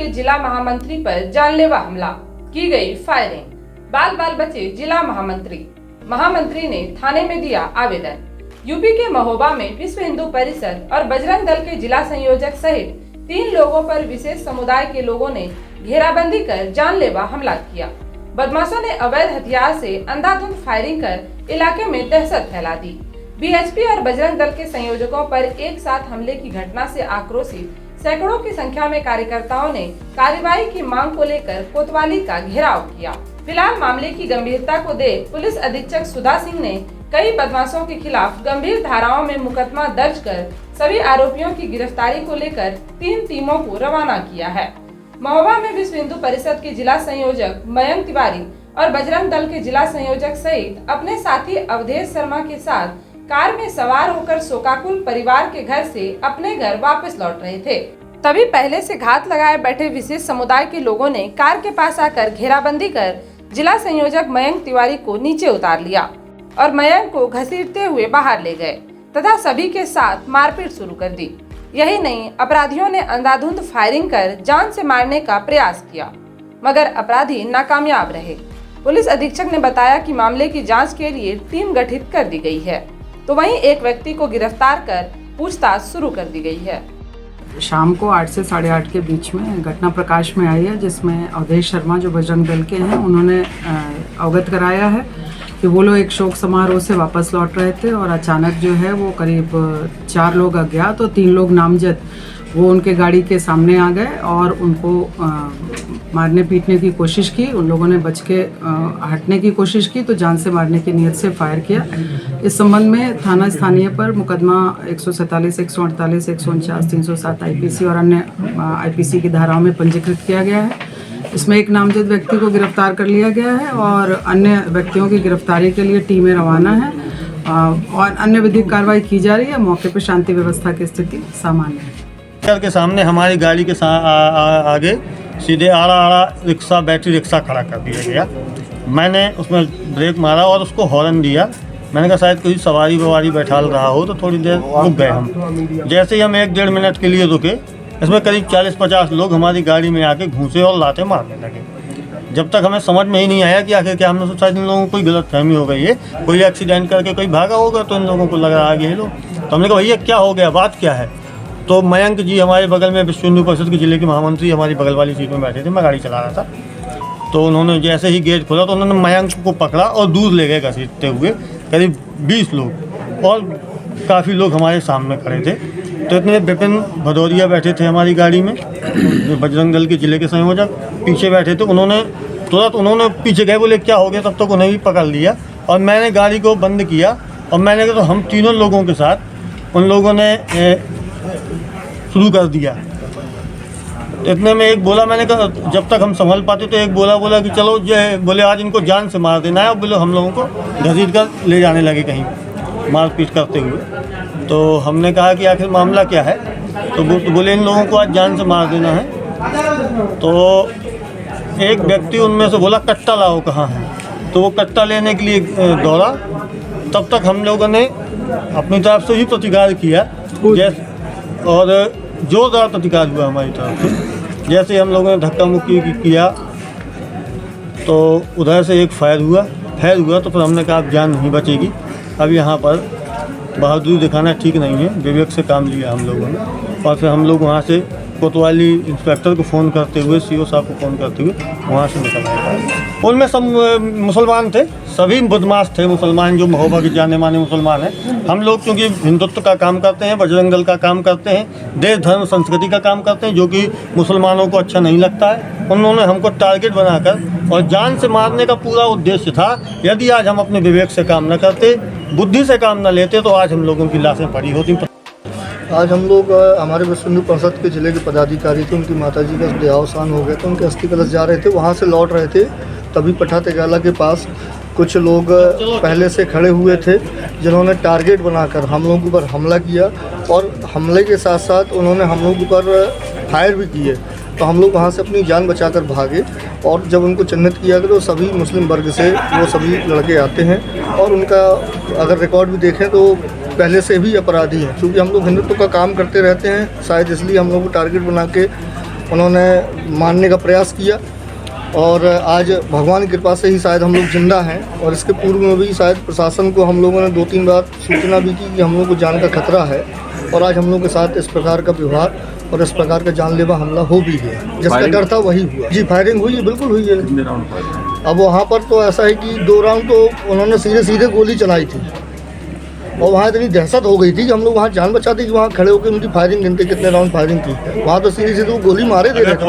के जिला महामंत्री पर जानलेवा हमला, की गई फायरिंग। बाल बाल बचे जिला महामंत्री ने थाने में दिया आवेदन। यूपी के महोबा में विश्व हिंदू परिषद और बजरंग दल के जिला संयोजक सहित 3 लोगों पर विशेष समुदाय के लोगों ने घेराबंदी कर जानलेवा हमला किया। बदमाशों ने अवैध हथियार से अंधाधुंध फायरिंग कर इलाके में दहशत फैला दी। बीएचपी और बजरंग दल के संयोजकों पर एक साथ हमले की घटना से आक्रोशित सैकड़ों की संख्या में कार्यकर्ताओं ने कार्रवाई की मांग को लेकर कोतवाली का घेराव किया। फिलहाल मामले की गंभीरता को देख पुलिस अधीक्षक सुधा सिंह ने कई बदमाशों के खिलाफ गंभीर धाराओं में मुकदमा दर्ज कर सभी आरोपियों की गिरफ्तारी को लेकर 3 टीमों को रवाना किया है। महोबा में विश्व हिंदू परिषद के जिला संयोजक मयंक तिवारी और बजरंग दल के जिला संयोजक सहित अपने साथी अवधेश शर्मा के साथ कार में सवार होकर शोकाकुल परिवार के घर से अपने घर वापस लौट रहे थे। तभी पहले से घात लगाए बैठे विशेष समुदाय के लोगों ने कार के पास आकर घेराबंदी कर जिला संयोजक मयंक तिवारी को नीचे उतार लिया और मयंक को घसीटते हुए बाहर ले गए तथा सभी के साथ मारपीट शुरू कर दी। यही नहीं, अपराधियों ने अंधाधुंध फायरिंग कर जान से मारने का प्रयास किया, मगर अपराधी नाकामयाब रहे। पुलिस अधीक्षक ने बताया कि मामले की जांच के लिए टीम गठित कर दी गई है, तो वहीं एक व्यक्ति को गिरफ्तार कर पूछताछ शुरू कर दी गई है। शाम को 8 से 8:30 के बीच में घटना प्रकाश में आई है, जिसमें अवधेश शर्मा जो बजरंग दल के हैं उन्होंने अवगत कराया है कि वो लोग एक शोक समारोह से वापस लौट रहे थे और अचानक जो है वो करीब 4 लोग अज्ञात और 3 लोग नामजद वो उनके गाड़ी के सामने आ गए और उनको मारने पीटने की कोशिश की। उन लोगों ने बच के हटने की कोशिश की तो जान से मारने की नीयत से फायर किया। इस संबंध में थाना स्थानीय पर मुकदमा 147, 148, 149, 307 आईपीसी और अन्य आईपीसी की धाराओं में पंजीकृत किया गया है। इसमें एक नामजद व्यक्ति को गिरफ्तार कर लिया गया है और अन्य व्यक्तियों की गिरफ्तारी के लिए टीमें रवाना है और अन्य विधिक कार्रवाई की जा रही है। मौके पर शांति व्यवस्था की स्थिति सामान्य है। के सामने हमारी गाड़ी के आगे सीधे आड़ा रिक्शा, बैटरी रिक्शा खड़ा कर दिया गया। मैंने उसमें ब्रेक मारा और उसको हॉर्न दिया। मैंने कहा शायद कोई सवारी ववारी बैठा रहा हो, तो थोड़ी देर रुक गए हम। जैसे ही हम 1-1.5 मिनट के लिए रुके, इसमें करीब 40-50 लोग हमारी गाड़ी में आके घूसे और लाते मारने लगे। जब तक हमें समझ में ही नहीं आया कि आखिर क्या, हमने सोचा इन लोगों को कोई गलतफहमी हो गई है, कोई एक्सीडेंट करके कोई भागा होगा तो इन लोगों को लग रहा है ये लोग। तो हमने कहा भैया क्या हो गया, बात क्या है। तो मयंक जी हमारे बगल में विश्व हिंदू परिषद के जिले के महामंत्री हमारी बगल वाली सीट में बैठे थे, मैं गाड़ी चला रहा था। तो उन्होंने जैसे ही गेट खोला तो उन्होंने मयंक को पकड़ा और दूर ले गए घसीटते हुए। करीब 20 लोग और काफ़ी लोग हमारे सामने खड़े थे। तो इतने विपिन भदौरिया बैठे थे हमारी गाड़ी में, जो बजरंग दल के जिले के संयोजक पीछे बैठे थे। उन्होंने पीछे गए, बोले क्या हो गया, तब तक उन्हें भी पकड़ लिया और मैंने गाड़ी को बंद किया और मैंने कहा तो हम तीनों लोगों के साथ उन लोगों ने शुरू कर दिया। इतने में एक बोला, मैंने कहा जब तक हम संभल पाते, तो एक बोला कि चलो बोले आज इनको जान से मार देना है। और बोले हम लोगों को घसीट कर ले जाने लगे कहीं मारपीट करते हुए। तो हमने कहा कि आखिर मामला क्या है, तो बोले इन लोगों को आज जान से मार देना है। तो एक व्यक्ति उनमें से बोला कट्टा लाओ कहाँ है, तो वो कट्टा लेने के लिए दौड़ा। तब तक हम लोगों ने अपनी तरफ से ही प्रतिकार किया और जोरदार प्रतिकार हुआ हमारी तरफ से। जैसे हम लोगों ने धक्का मुक्की किया तो उधर से एक फायर हुआ तो फिर हमने कहा अब जान नहीं बचेगी, अब यहाँ पर बहादुरी दिखाना ठीक नहीं है। विवेक से काम लिया हम लोगों ने और फिर हम लोग वहाँ से कोतवाली इंस्पेक्टर को फ़ोन करते हुए, सीओ साहब को फ़ोन करते हुए वहाँ से निकल आए। उनमें सब मुसलमान थे, सभी बदमाश थे मुसलमान, जो महोबा के जाने माने मुसलमान हैं। हम लोग क्योंकि हिंदुत्व का काम करते हैं, बजरंग दल का काम करते हैं, देश धर्म संस्कृति का काम करते हैं, जो कि मुसलमानों को अच्छा नहीं लगता है। उन्होंने हमको टारगेट बनाकर और जान से मारने का पूरा उद्देश्य था। यदि आज हम अपने विवेक से काम न करते, बुद्धि से काम न लेते, तो आज हम लोगों की लाशें पड़ी होती। आज हम लोग हमारे विश्व हिंदू परिषद के जिले के पदाधिकारी थे, उनकी माताजी का देहावसान हो गया था, उनके अस्थि कलश जा रहे थे, वहाँ से लौट रहे थे। तभी पठा तेगाला के पास कुछ लोग पहले से खड़े हुए थे, जिन्होंने टारगेट बनाकर हम लोगों के ऊपर हमला किया और हमले के साथ साथ उन्होंने हम लोगों के ऊपर फायर भी किए। तो हम लोग वहाँ से अपनी जान बचाकर भागे और जब उनको चिन्हित किया गया तो सभी मुस्लिम वर्ग से वो सभी लड़के आते हैं और उनका अगर रिकॉर्ड भी देखें तो पहले से भी अपराधी हैं। क्योंकि हम लोग हिंदुत्व का काम करते रहते हैं, शायद इसलिए हम लोग को टारगेट बना के उन्होंने मारने का प्रयास किया और आज भगवान की कृपा से ही शायद हम लोग जिंदा हैं। और इसके पूर्व में भी शायद प्रशासन को हम लोगों ने 2-3 बार सूचना भी की कि हम लोग को जान का खतरा है, और आज हम लोग के साथ इस प्रकार का व्यवहार और इस प्रकार का जानलेवा हमला हो भी गया। जिसका डर था वही हुआ। जी, फायरिंग हुई है, बिल्कुल हुई है। अब वहाँ पर तो ऐसा है कि 2 राउंड तो उन्होंने सीधे सीधे गोली चलाई थी, और वहाँ इतनी दहशत हो गई थी कि हम लोग वहाँ जान बचाते कि वहाँ खड़े होकर उनकी फायरिंग गिनते कितने राउंड फायरिंग की। वहाँ तो सीधे सीधे वो गोली मारे दे रहे थे।